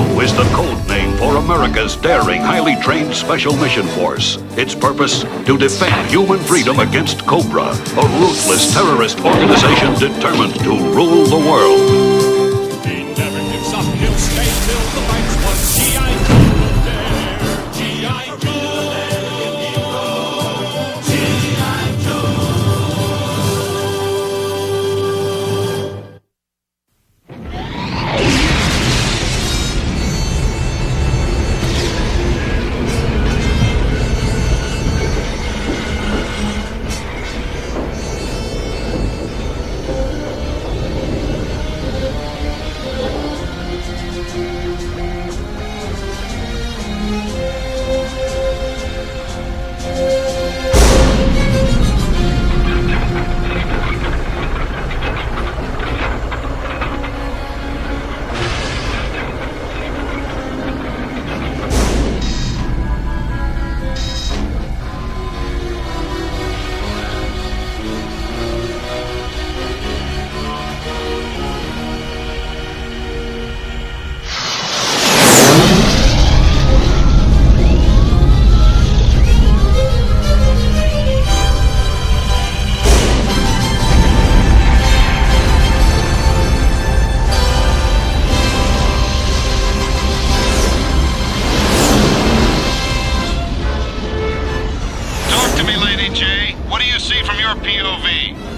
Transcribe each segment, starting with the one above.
U.S.S is the code name for America's daring, highly trained Special Mission Force. Its purpose? To defend human freedom against Cobra, a ruthless terrorist organization determined to rule the world. He never gives up, he'll stay till the fight's won. G.I. Joe there, G.I. Joe.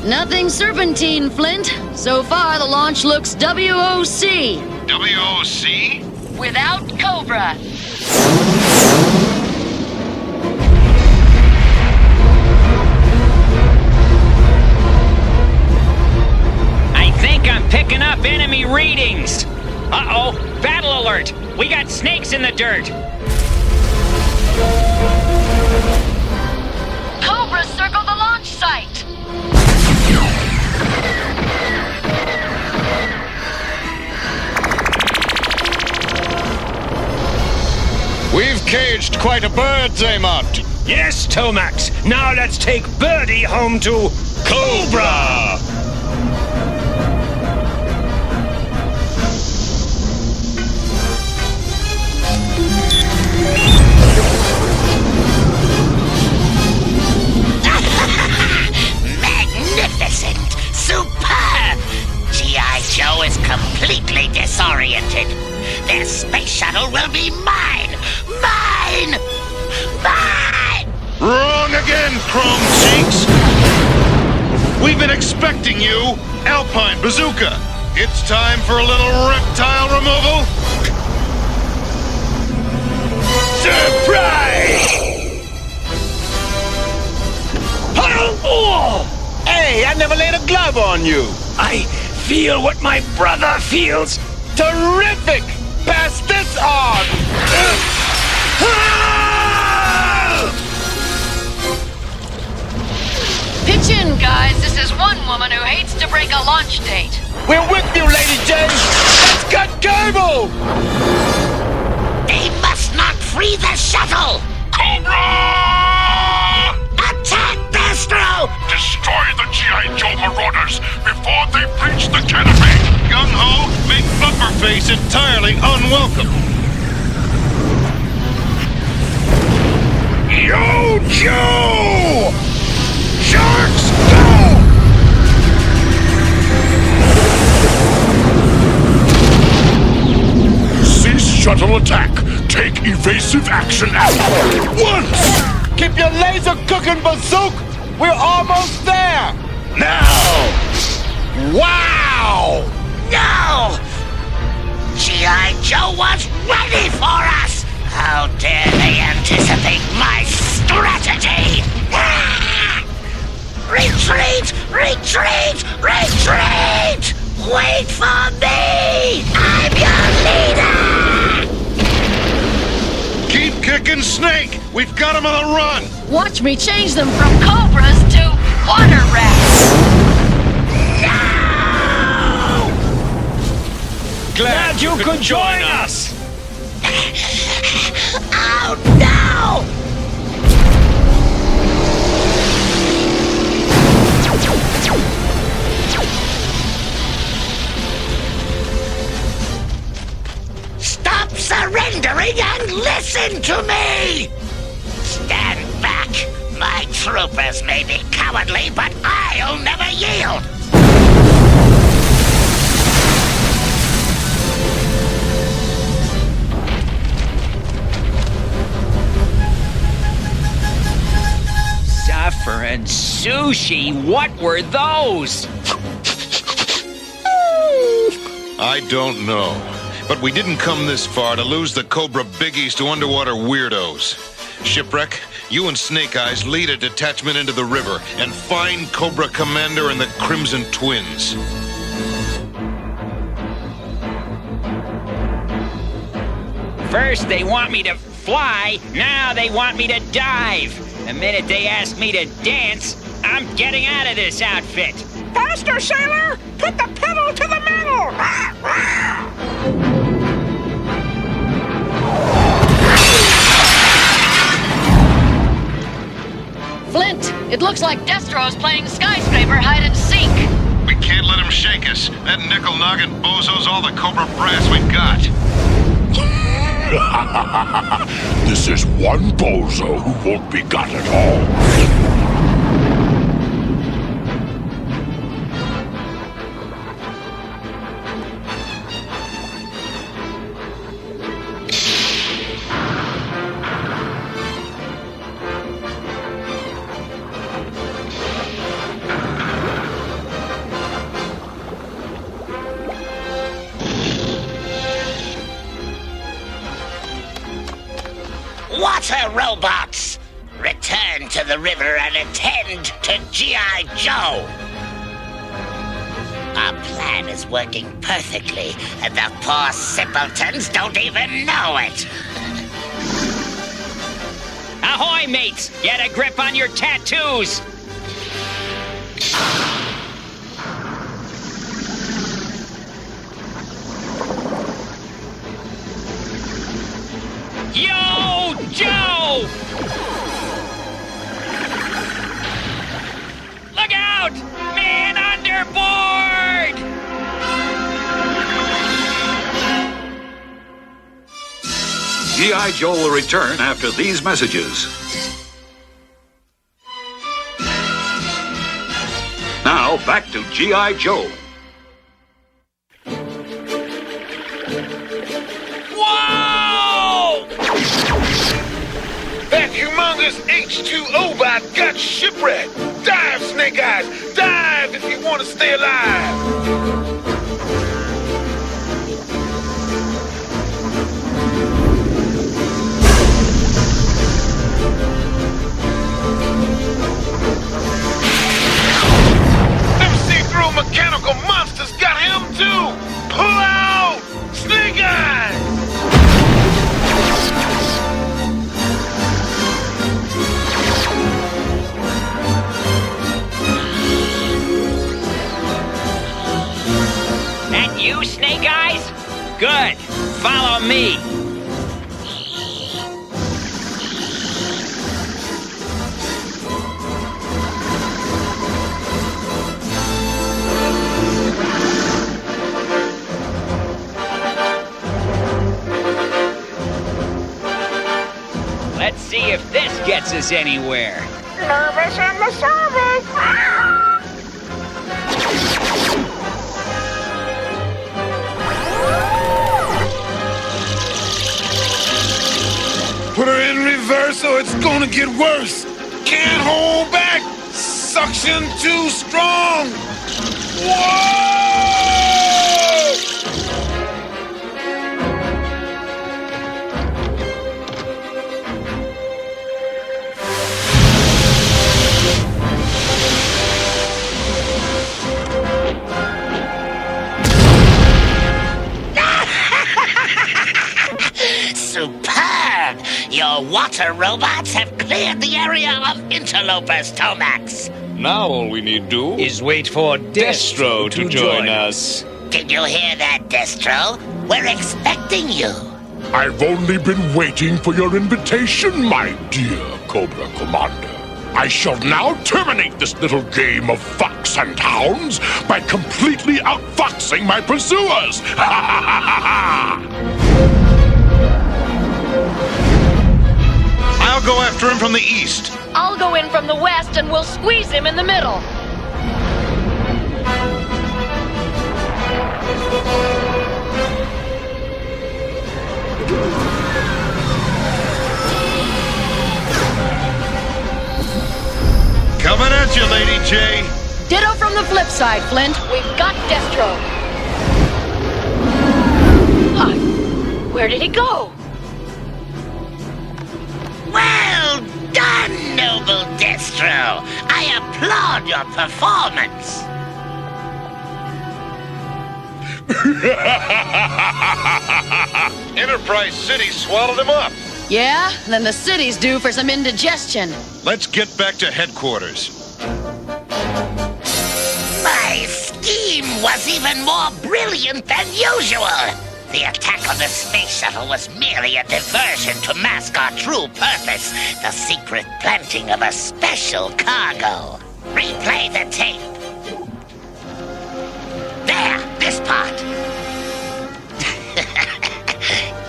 Nothing serpentine, Flint. So far, the launch looks WOC. WOC? Without Cobra. I think I'm picking up enemy readings. Uh-oh, battle alert. We got snakes in the dirt. Cobra circle the launch site. We've caged quite a bird, Mutt. Yes, Tomax. Now let's take Birdie home to Cobra! Magnificent! Superb! G.I. Joe is completely disoriented. Their space shuttle will be mine! Mine! Mine! Wrong again, Chrome Cheeks! We've been expecting you, Alpine Bazooka. It's time for a little reptile removal. Surprise! Oh! Hey, I never laid a glove on you. I feel what my brother feels. Terrific! Pass this on! Pitch in, guys. This is one woman who hates to break a launch date. We're with you, Lady Jane! Let's cut cable! They must not free the shuttle! Cobra! Attack, Destro! Destroy the G.I. Joe Marauders before they breach the canopy! Gung-ho, make Bufferface entirely unwelcome. Yo, Joe! Sharks, go! Cease shuttle attack. Take evasive action at once! Keep your laser cooking, Bazooka! We're almost there! Now! Wow! No! G.I. Joe was ready for us! How dare they anticipate my strategy! Ah! Retreat! Retreat! Retreat! Wait for me! I'm your leader! Keep kicking Snake! We've got him on the run! Watch me change them from cobras to water rats. No! Glad you could join us! Oh no! Stop listen to me! Stand back! My troopers may be cowardly, but I'll never yield! Suffering sushi, what were those? I don't know. But we didn't come this far to lose the Cobra biggies to underwater weirdos. Shipwreck, you and Snake Eyes lead a detachment into the river and find Cobra Commander and the Crimson Twins. First they want me to fly, now they want me to dive. The minute they ask me to dance, I'm getting out of this outfit. Faster, sailor! Put the pedal to the metal! Flint, it looks like Destro's playing skyscraper hide and seek. We can't let him shake us. That nickel-noggin bozo's all the Cobra brass we got. This is one bozo who won't be got at all. Water robots! Return to the river and attend to G.I. Joe! Our plan is working perfectly, and the poor simpletons don't even know it! Ahoy, mates! Get a grip on your tattoos! Yo, Joe! Look out! Man underboard! G.I. Joe will return after these messages. Now, back to G.I. Joe. Whoa! That humongous H2O bot got shipwrecked! Dive, Snake Eyes! Dive if you want to stay alive! Them see-through mechanical monsters got him too! Pull out! Snake Eyes! That you, Snake Eyes? Good. Follow me. Let's see if this gets us anywhere. Nervous in the service! Put her in reverse or it's gonna get worse. Can't hold back. Suction too strong. Whoa! Superb! Your water robots have cleared the area of interlopers, Tomax. Now all we need do is wait for Destro to join us. Did you hear that, Destro? We're expecting you. I've only been waiting for your invitation, my dear Cobra Commander. I shall now terminate this little game of fox and hounds by completely outfoxing my pursuers. Ha ha ha ha ha! I'll go after him from the east. I'll go in from the west and we'll squeeze him in the middle. Coming at you, Lady J. Ditto from the flip side, Flint. We've got Destro. Huh. Where did he go? Well done, noble Destro. I applaud your performance. Enterprise City swallowed him up. Yeah? Then the city's due for some indigestion. Let's get back to headquarters. My scheme was even more brilliant than usual. The attack on the space shuttle was merely a diversion to mask our true purpose, the secret planting of a special cargo. Replay the tape. There, this part.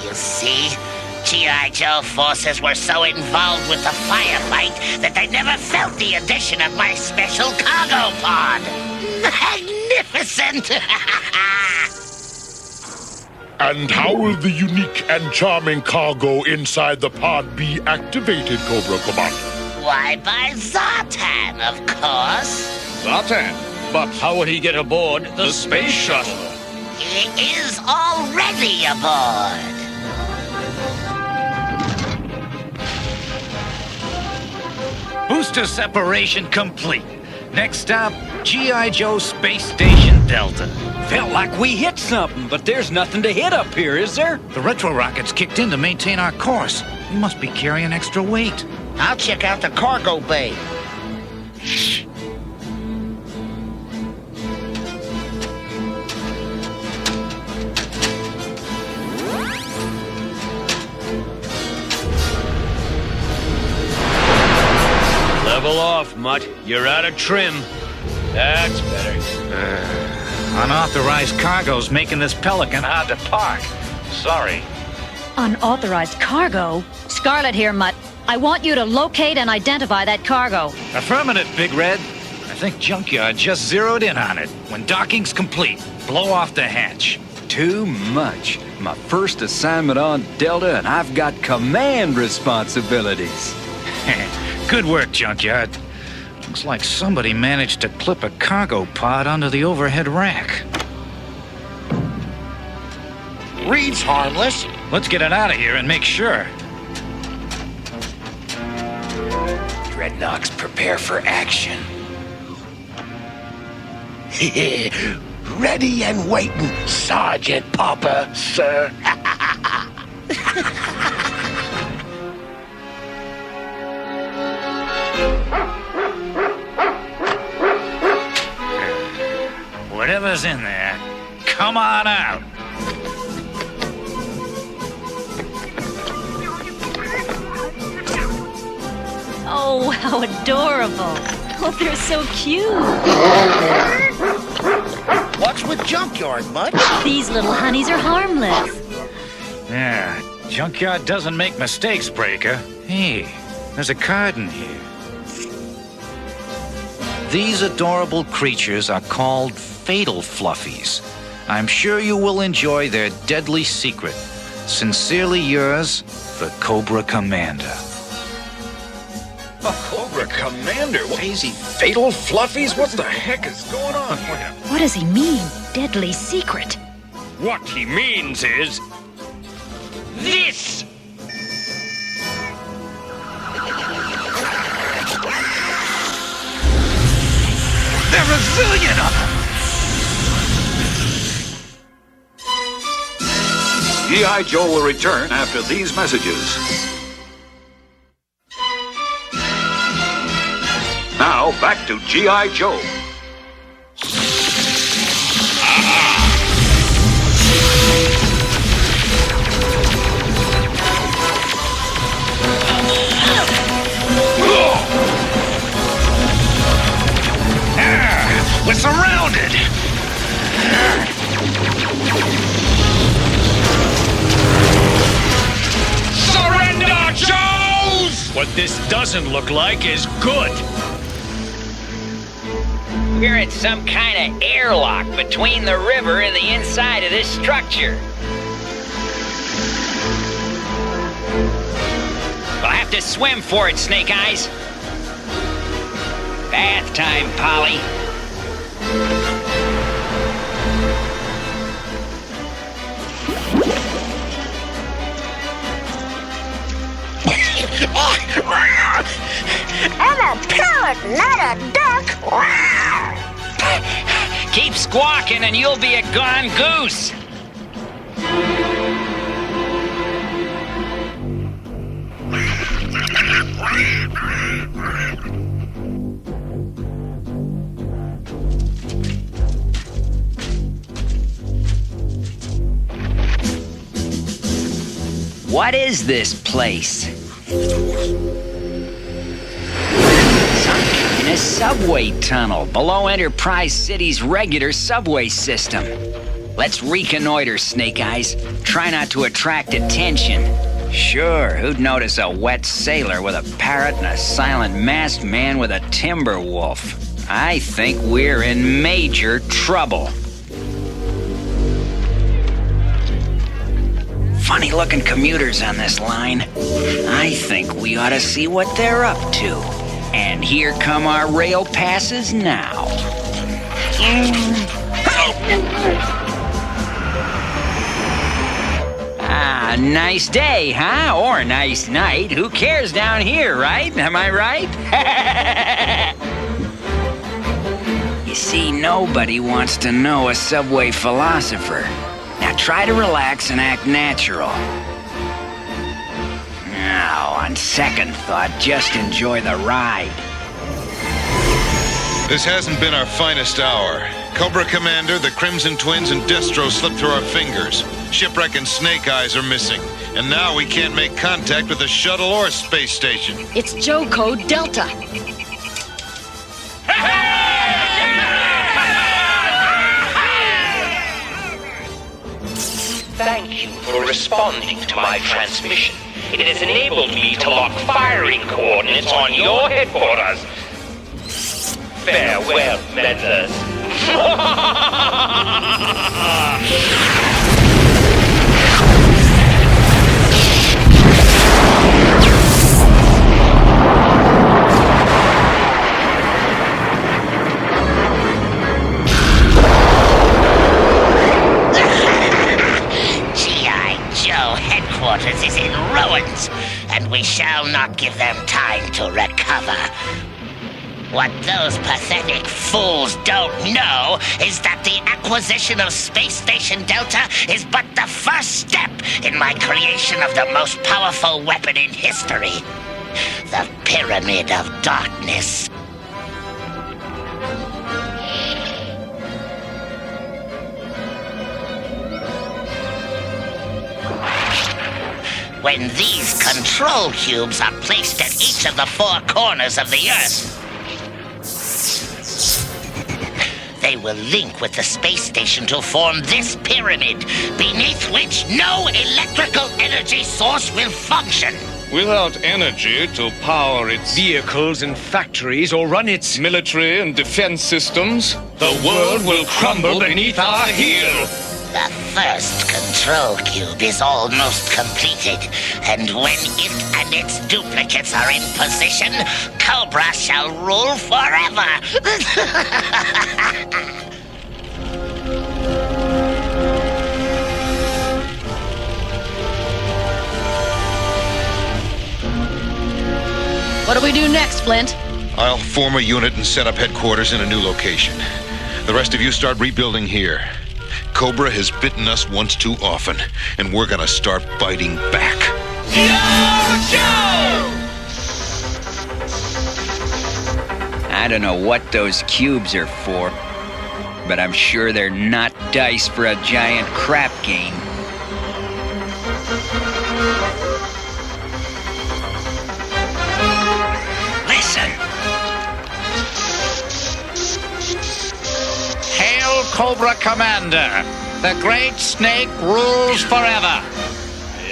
You see? G.I. Joe forces were so involved with the firefight that they never felt the addition of my special cargo pod. Magnificent! And how will the unique and charming cargo inside the pod be activated, Cobra Commander? Why, by Zartan, of course. Zartan? But how will he get aboard the space shuttle? He is already aboard. Booster separation complete. Next stop, G.I. Joe Space Station Delta. Felt like we hit something, but there's nothing to hit up here, is there? The retro rockets kicked in to maintain our course. We must be carrying extra weight. I'll check out the cargo bay. Level off, Mutt. You're out of trim. That's better. Unauthorized cargo's making this Pelican hard to park. Sorry. Unauthorized cargo? Scarlet here, Mutt. I want you to locate and identify that cargo. Affirmative, Big Red. I think Junkyard just zeroed in on it. When docking's complete, blow off the hatch. Too much. My first assignment on Delta, and I've got command responsibilities. Good work, Junkyard. Looks like somebody managed to clip a cargo pod onto the overhead rack. Reed's harmless. Let's get it out of here and make sure. Dreadnoks, prepare for action. Ready and waiting, Sergeant Popper, sir. Whatever's in there, come on out. Oh, how adorable. Oh, they're so cute. What's with Junkyard, Mutt? These little honeys are harmless. Yeah, Junkyard doesn't make mistakes, Breaker. Hey, there's a card in here. These adorable creatures are called Fatal Fluffies. I'm sure you will enjoy their deadly secret. Sincerely yours, the Cobra Commander. A Cobra Commander? Crazy fatal fluffies? What the heck is going on here? What does he mean, deadly secret? What he means is... this! There are a zillion of them! G.I. Joe will return after these messages. Now, back to G.I. Joe. We're surrounded! Surrender, Joes! When this doesn't look like is good. We're in some kind of airlock between the river and the inside of this structure. We'll have to swim for it, Snake Eyes. Bath time, Polly. I'm a parrot, not a duck. Keep squawking and you'll be a gone goose. What is this place? Some kind of subway tunnel below Enterprise City's regular subway system. Let's reconnoiter, Snake Eyes. Try not to attract attention. Sure, who'd notice a wet sailor with a parrot and a silent masked man with a timber wolf? I think we're in major trouble. Funny-looking commuters on this line. I think we ought to see what they're up to. And here come our rail passes now. Ah, nice day, huh? Or nice night. Who cares down here, right? Am I right? You see, nobody wants to know a subway philosopher. Now try to relax and act natural. Now, on second thought, just enjoy the ride. This hasn't been our finest hour. Cobra Commander, the Crimson Twins, and Destro slipped through our fingers. Shipwreck and Snake Eyes are missing. And now we can't make contact with the shuttle or space station. It's Joe Code Delta. Thank you for responding to my transmission. It has enabled me to lock firing coordinates on your headquarters. Farewell, meddlers. Headquarters is in ruins, and we shall not give them time to recover. What those pathetic fools don't know is that the acquisition of Space Station Delta is but the first step in my creation of the most powerful weapon in history, the Pyramid of Darkness. When these control cubes are placed at each of the four corners of the Earth, they will link with the space station to form this pyramid, beneath which no electrical energy source will function. Without energy to power its vehicles and factories or run its military and defense systems, the world will crumble beneath our heel. The first control cube is almost completed, and when it and its duplicates are in position, Cobra shall rule forever. What do we do next, Flint? I'll form a unit and set up headquarters in a new location. The rest of you start rebuilding here. Cobra has bitten us once too often, and we're gonna start biting back. I don't know what those cubes are for, but I'm sure they're not dice for a giant crap game. Listen. Hail, Cobra Commander! The Great Snake rules forever!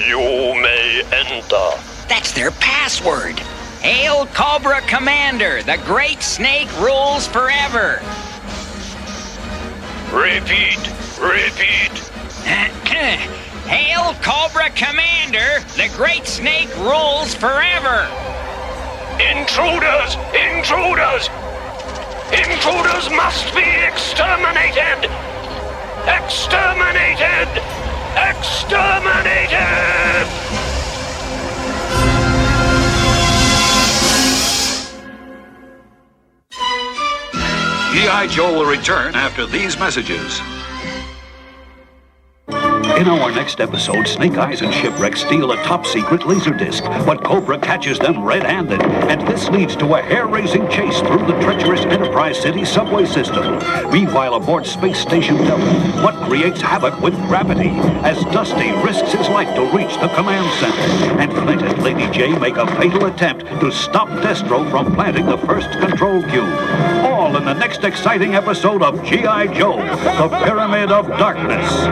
You may enter. That's their password. Hail Cobra Commander! The Great Snake rules forever! Repeat. Hail Cobra Commander! The Great Snake rules forever! Intruders! Intruders must be exterminated! Exterminated! G.I. Joe will return after these messages. In our next episode, Snake Eyes and Shipwreck steal a top-secret laser disc, but Cobra catches them red-handed, and this leads to a hair-raising chase through the treacherous Enterprise City subway system. Meanwhile, aboard Space Station Delta, Mutt creates havoc with gravity as Dusty risks his life to reach the command center, and Flint and Lady J make a fatal attempt to stop Destro from planting the first control cube. All in the next exciting episode of G.I. Joe, the Pyramid of Darkness.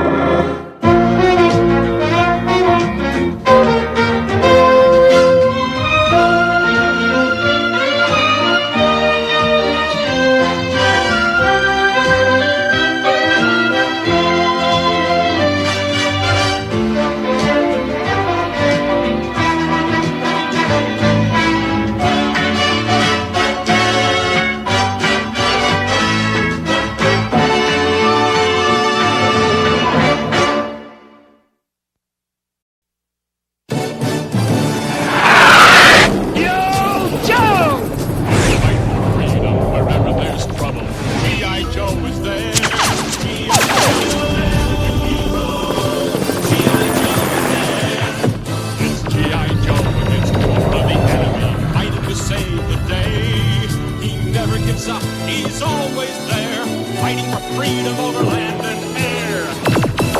He's always there, fighting for freedom over land and air.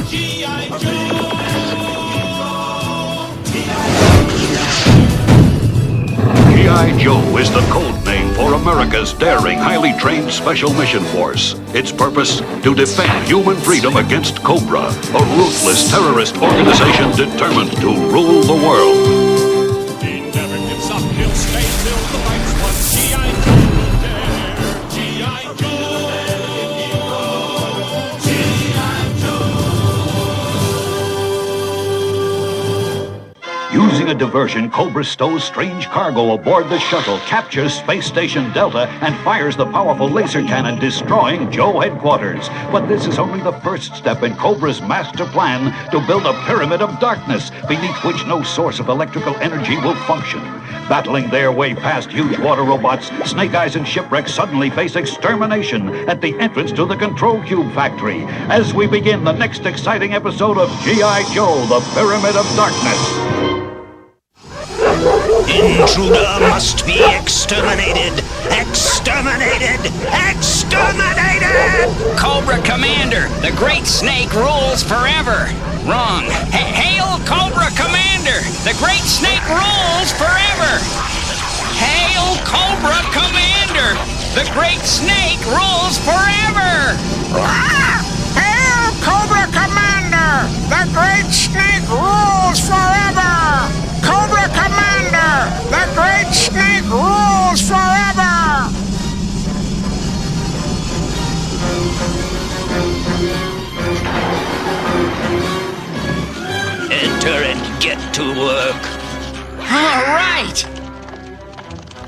G.I. Joe! G.I. Joe is the code name for America's daring, highly trained Special Mission Force. Its purpose, to defend human freedom against Cobra, a ruthless terrorist organization determined to rule the world. He never gives up, he'll stay till the fight's won. G.I. Joe will dare. G.I. Joe! G.I. Joe! Using a diversion, Cobra stows strange cargo aboard the shuttle, captures Space Station Delta, and fires the powerful laser cannon, destroying Joe headquarters. But this is only the first step in Cobra's master plan to build a pyramid of darkness, beneath which no source of electrical energy will function. Battling their way past huge water robots, Snake Eyes and Shipwreck suddenly face extermination at the entrance to the Control Cube factory, as we begin the next exciting episode of G.I. Joe, the Pyramid of Darkness. Intruder must be exterminated! Exterminated! Exterminated! Cobra Commander, the Great Snake rules forever. Wrong. Hail Cobra Commander, the Great Snake rules forever. Hail Cobra Commander, the Great Snake rules forever. Hail Cobra Commander! The Great Snake rules forever! Cobra Commander! The Great Snake rules forever! Enter and get to work. All right.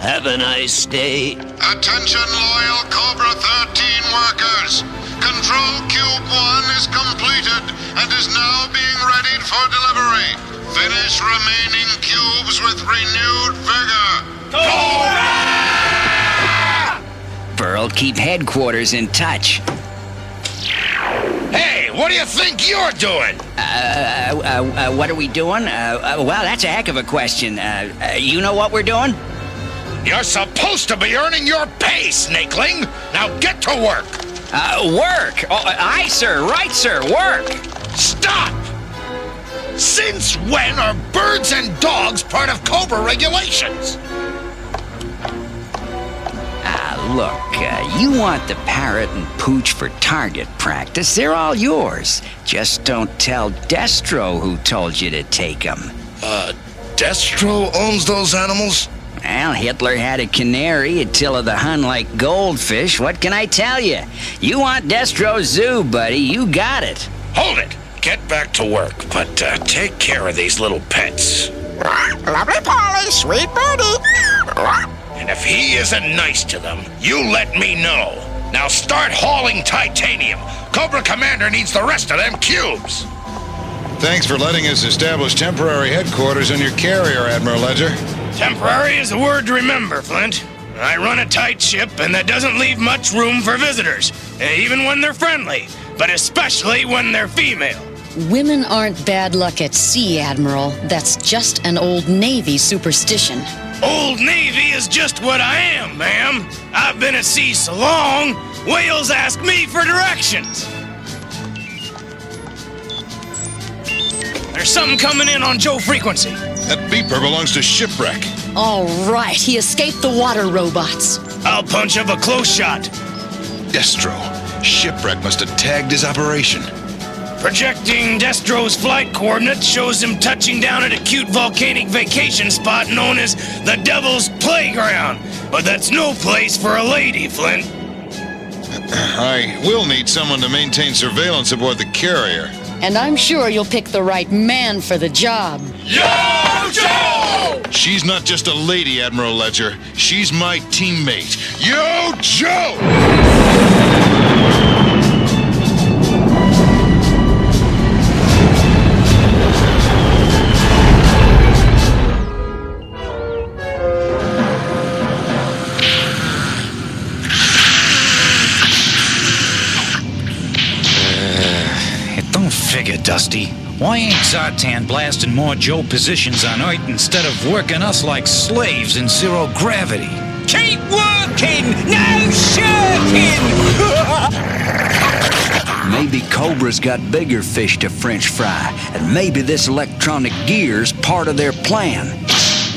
Have a nice day. Attention, loyal Cobra 13 workers. Control Cube 1 is completed and is now being readied for delivery. Finish remaining cubes with renewed vigor. Burl, keep headquarters in touch. Hey, what do you think you're doing? What are we doing? Well, that's a heck of a question. You know what we're doing? You're supposed to be earning your pay, Snakeling. Now get to work. Work? Oh, aye, sir. Right, sir. Work. Stop! Since when are birds and dogs part of Cobra regulations? Look, you want the parrot and pooch for target practice. They're all yours. Just don't tell Destro who told you to take them. Destro owns those animals? Well, Hitler had a canary, a till of the Hun like goldfish. What can I tell you? You want Destro's zoo, buddy. You got it. Hold it. Get back to work, but take care of these little pets. Lovely Polly, sweet birdie. And if he isn't nice to them, you let me know. Now start hauling titanium. Cobra Commander needs the rest of them cubes. Thanks for letting us establish temporary headquarters on your carrier, Admiral Ledger. Temporary is a word to remember, Flint. I run a tight ship, and that doesn't leave much room for visitors, even when they're friendly, but especially when they're female. Women aren't bad luck at sea, Admiral. That's just an old Navy superstition. Old Navy is just what I am, ma'am. I've been at sea so long, whales ask me for directions. There's something coming in on Joe frequency. That beeper belongs to Shipwreck. All right, he escaped the water robots. I'll punch up a close shot. Destro. Shipwreck must have tagged his operation. Projecting Destro's flight coordinates shows him touching down at a cute volcanic vacation spot known as the Devil's Playground. But that's no place for a lady, Flint. I will need someone to maintain surveillance aboard the carrier. And I'm sure you'll pick the right man for the job. Yo, Joe! She's not just a lady, Admiral Ledger. She's my teammate. Yo, Joe! Figure, Dusty. Why ain't Zartan blasting more Joe positions on Earth instead of working us like slaves in zero gravity? Keep working, no shirking! Maybe Cobra's got bigger fish to French fry, and maybe this electronic gear's part of their plan.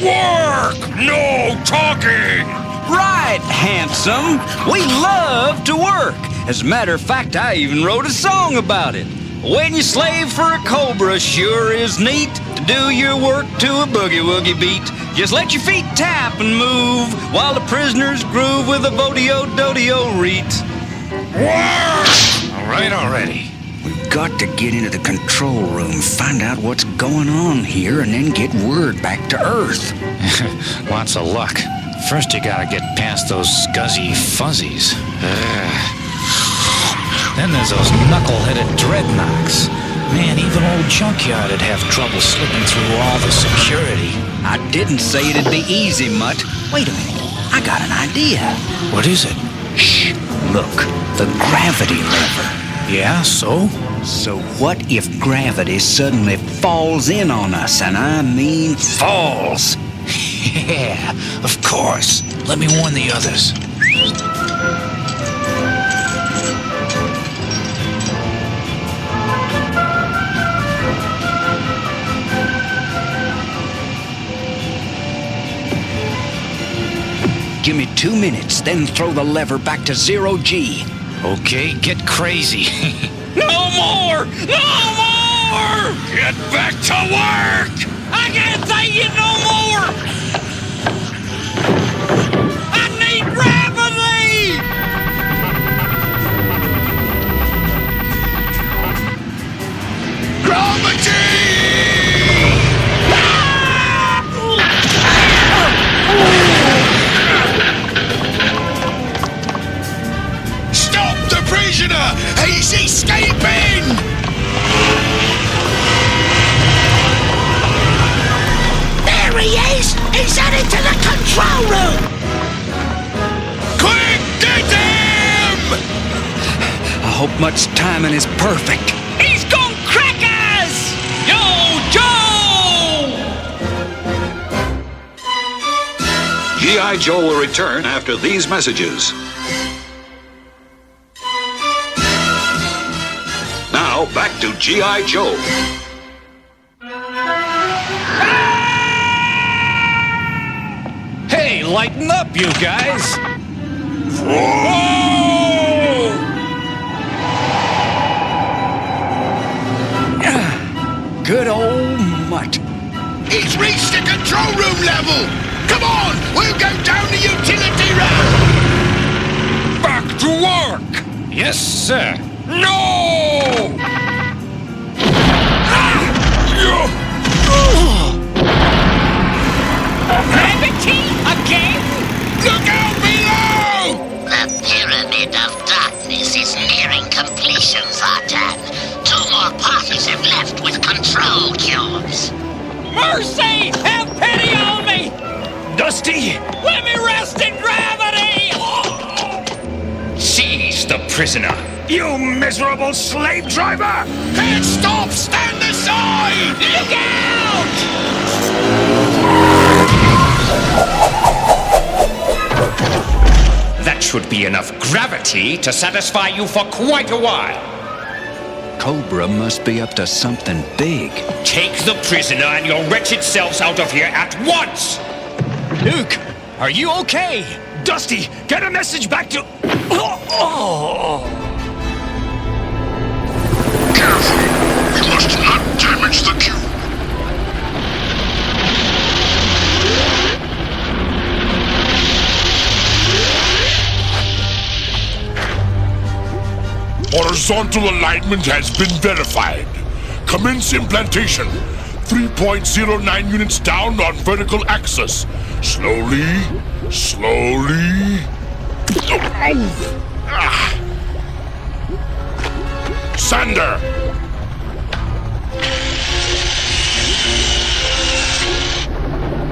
Work, no talking! Right, handsome. We love to work. As a matter of fact, I even wrote a song about it. When you slave for a cobra sure is neat to do your work to a boogie-woogie beat. Just let your feet tap and move while the prisoners groove with a vodio-dodio reet. All right already. We've got to get into the control room, find out what's going on here, and then get word back to Earth. Lots of luck. First you gotta get past those scuzzy fuzzies. Then there's those knuckle-headed dreadnoughts. Man, even old Junkyard'd have trouble slipping through all the security. I didn't say it'd be easy, Mutt. Wait a minute. I got an idea. What is it? Shh. Look, the gravity lever. Yeah, so? So what if gravity suddenly falls in on us, and I mean falls? Yeah, of course. Let me warn the others. Give me 2 minutes, then throw the lever back to 0G. Okay, get crazy. No more! No more! Get back to work! I can't take it no more! I need gravity! Gravity! Stop the prisoner! He's escaping! There he is! He's headed to the control room! Quick, get him! I hope Mutt's timing is perfect. He's gone crackers! Yo, Joe! G.I. Joe will return after these messages. Now, back to G.I. Joe. Hey, lighten up, you guys! Good old Mutt. He's reached the control room level! Come on, we'll go down the utility road. Back to work. Yes, sir. No! Gravity again? Look out below! The Pyramid of Darkness is nearing completion, Zartan. 2 more parties have left with control cubes. Mercy! Have pity on me! Dusty, Let me rest in gravity! seize the prisoner. You miserable slave driver! Can't stop! Stand aside! Look out! That should be enough gravity to satisfy you for quite a while. Cobra must be up to something big. Take the prisoner and your wretched selves out of here at once! Luke, are you okay? Dusty, get a message back to... Careful! We must not damage the cube! Horizontal alignment has been verified. Commence implantation. 3.09 units down on vertical axis. Slowly, slowly. Sander!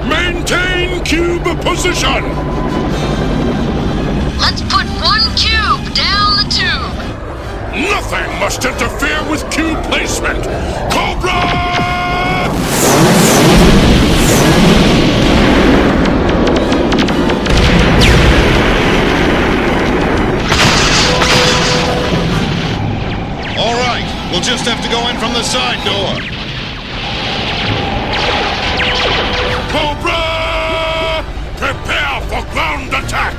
Maintain cube position! Let's put 1 cube down the tube. Nothing must interfere with cube placement! Cobra! All right, we'll just have to go in from the side door. Cobra! Prepare for ground attack!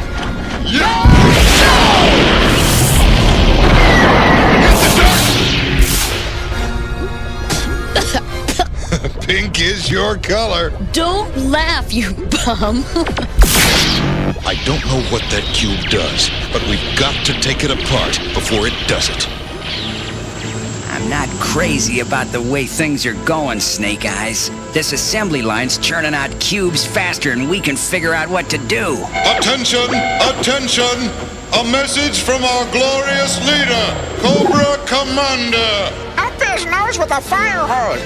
Pink is your color. Don't laugh, you bum. I don't know what that cube does, but we've got to take it apart before it does it. I'm not crazy about the way things are going, Snake Eyes. This assembly line's churning out cubes faster than we can figure out what to do. Attention! Attention! A message from our glorious leader, Cobra Commander! Up his nose with a fire hose.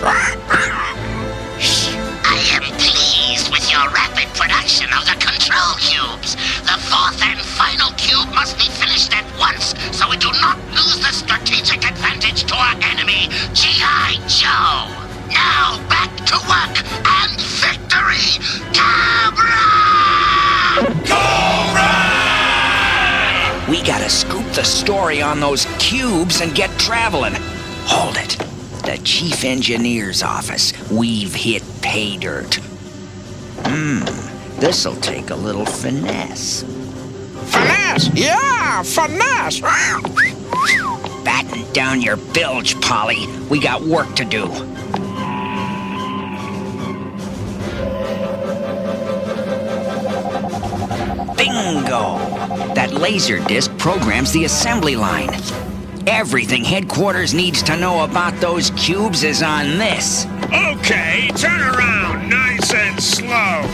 I am pleased with your rapid production of the control cubes. The 4th and final cube must be finished at once so we do not lose the strategic advantage to our enemy, G.I. Joe. Now back to work and victory, Cobra! We gotta scoop the story on those cubes and get traveling. Hold it. The chief engineer's office. We've hit pay dirt. This'll take a little finesse. Finesse! Yeah, finesse! Batten down your bilge, Polly. We got work to do. Bingo! That laser disc programs the assembly line. Everything headquarters needs to know about those cubes is on this. Okay, turn around, nice and slow.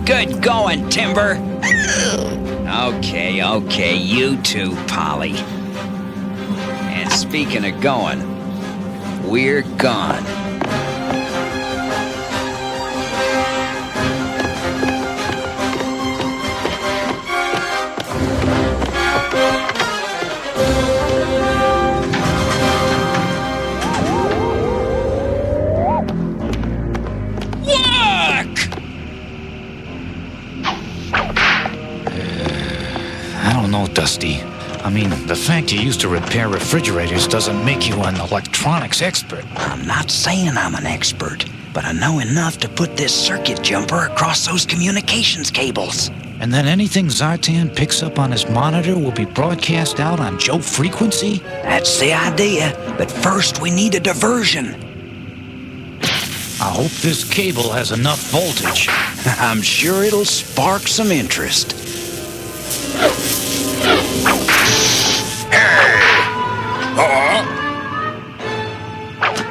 Good going, Timber. Okay, you too, Polly. And speaking of going, we're gone. I don't know, Dusty. I mean, the fact you used to repair refrigerators doesn't make you an electronics expert. I'm not saying I'm an expert, but I know enough to put this circuit jumper across those communications cables. And then anything Zartan picks up on his monitor will be broadcast out on Joe frequency? That's the idea, but first we need a diversion. I hope this cable has enough voltage. I'm sure it'll spark some interest.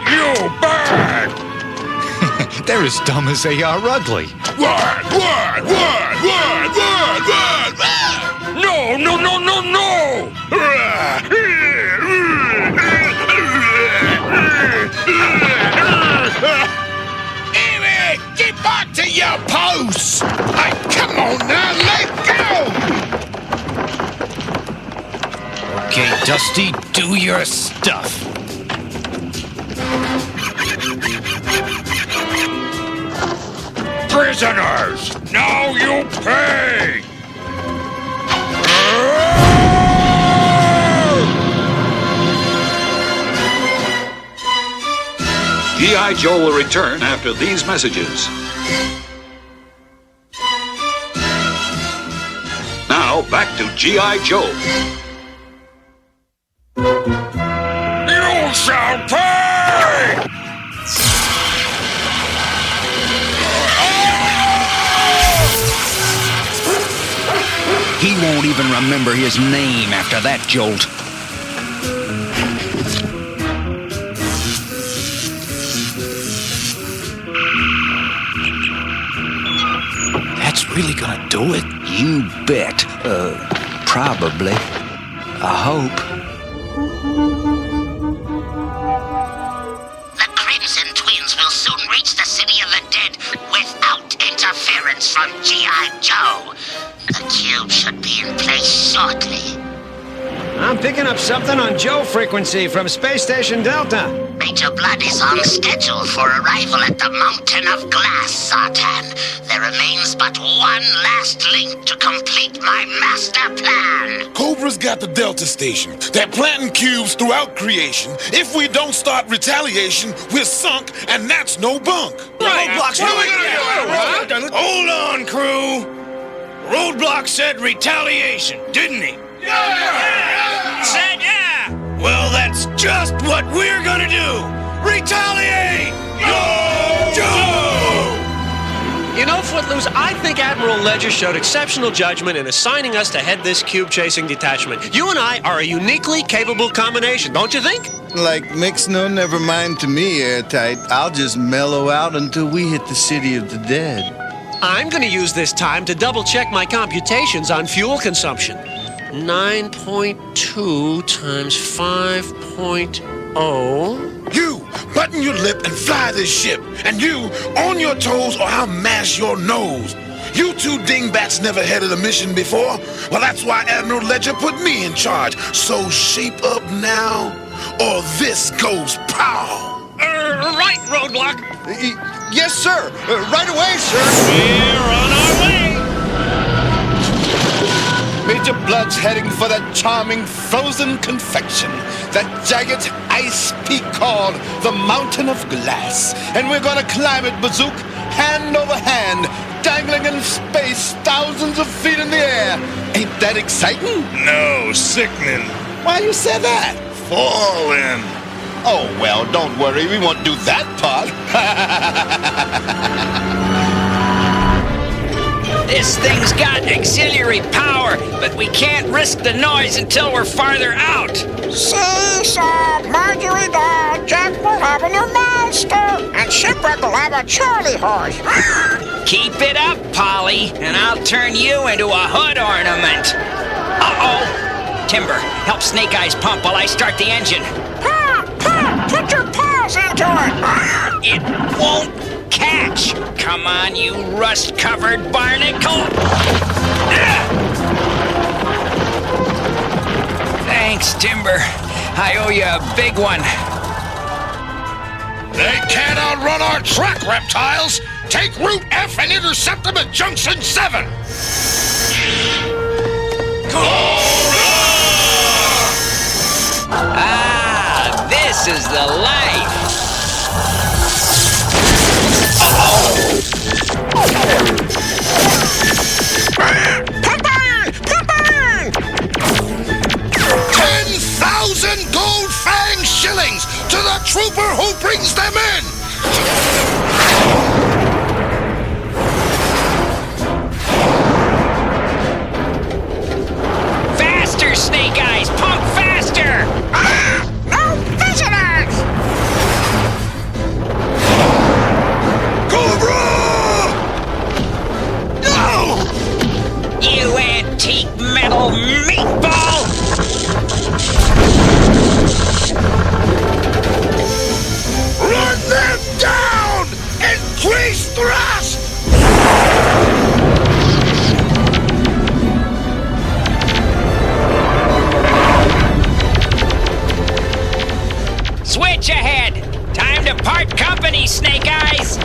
You bad! They're as dumb as they are ugly. What? No, no, no, no, no! Amy, get back to your post! Hey, come on now, let go! Okay, Dusty, do your stuff. Prisoners, now you pay! G.I. Joe will return after these messages. Now, back to G.I. Joe. You shall pay! He won't even remember his name after that jolt. That's really gonna do it? You bet. Probably. I hope. The Crimson Twins will soon reach the City of the Dead without interference from G.I. Joe. The cube should be in place shortly. I'm picking up something on Joe frequency from Space Station Delta. Major Blood is on schedule for arrival at the Mountain of Glass, Zartan. There remains but one last link to complete my master plan. Cobra's got the Delta Station. They're planting cubes throughout creation. If we don't start retaliation, we're sunk, and that's no bunk. Roadblocks, what are we gonna do? Hold on, crew. Roadblock said retaliation, didn't he? Yeah! Said yeah! Well, that's just what we're gonna do! Retaliate! Yo, Joe! You know, Footloose, I think Admiral Ledger showed exceptional judgment in assigning us to head this cube-chasing detachment. You and I are a uniquely capable combination, don't you think? Like mix no never mind to me, Airtight. I'll just mellow out until we hit the City of the Dead. I'm going to use this time to double-check my computations on fuel consumption. 9.2 times 5.0... You, button your lip and fly this ship. And you, on your toes or I'll mash your nose. You two dingbats never headed a mission before. Well, that's why Admiral Ledger put me in charge. So shape up now, or this goes pow. Right, Roadblock. Yes, sir. Right away, sir. We're on our way. Major Blood's heading for that charming frozen confection, that jagged ice peak called the Mountain of Glass. And we're gonna climb it, Bazook, hand over hand, dangling in space thousands of feet in the air. Ain't that exciting? No, sickening. Why you say that? Falling. Oh, well, don't worry, we won't do that part. This thing's got auxiliary power, but we can't risk the noise until we're farther out. See, Marjorie Dog, Jack will have a new master, and Shipwreck will have a Charlie horse. Keep it up, Polly, and I'll turn you into a hood ornament. Uh-oh. Timber, help Snake Eyes pump while I start the engine. Put your paws into it! It won't catch! Come on, you rust-covered barnacle! Thanks, Timber. I owe you a big one. They can't outrun our track, reptiles! Take Route F and intercept them at Junction 7! Ah, this is the life! Faster, Snake Eyes! Pump faster! No visitors! Cobra! No! You antique metal meatball! Run them down! Increase thrust! Switch ahead! Time to part company, Snake Eyes!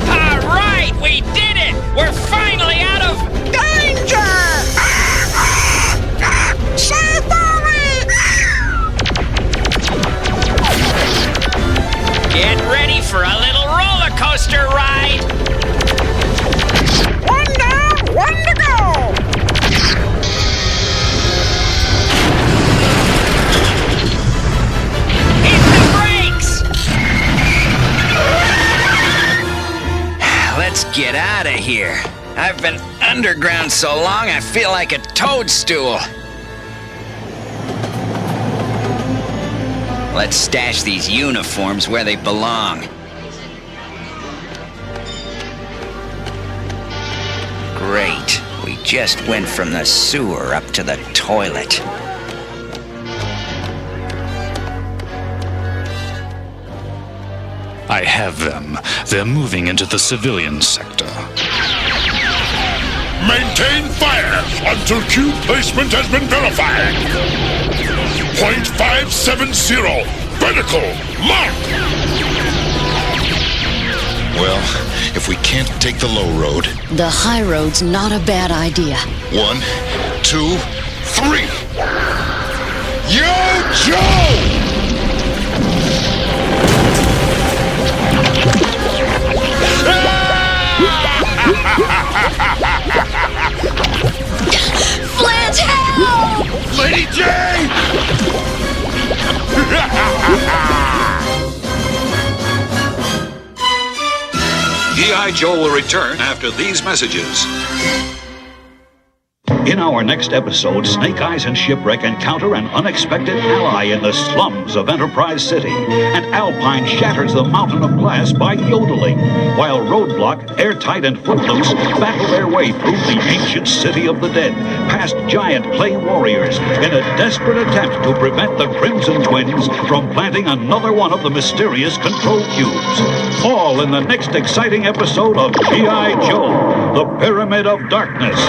All right, we did it! We're finally out of... Danger! Save Bowie! Get ready for a little roller coaster ride! One down, one to go! Hit the brakes! Let's get out of here. I've been underground so long I feel like a toadstool. Let's stash these uniforms where they belong. Great. We just went from the sewer up to the toilet. I have them. They're moving into the civilian sector. Maintain fire until cube placement has been verified. .570. Vertical. Mark. Well, if we can't take the low road, The high road's not a bad idea. 1, 2, 3. Yo, Joe! Flint, help! Lady J! G.I. Joe will return after these messages. In our next episode, Snake Eyes and Shipwreck encounter an unexpected ally in the slums of Enterprise City, and Alpine shatters the mountain of glass by yodeling, while Roadblock, Airtight, and Footloose battle their way through the ancient city of the dead, past giant clay warriors, in a desperate attempt to prevent the Crimson Twins from planting another one of the mysterious control cubes. All in the next exciting episode of G.I. Joe, The Pyramid of Darkness.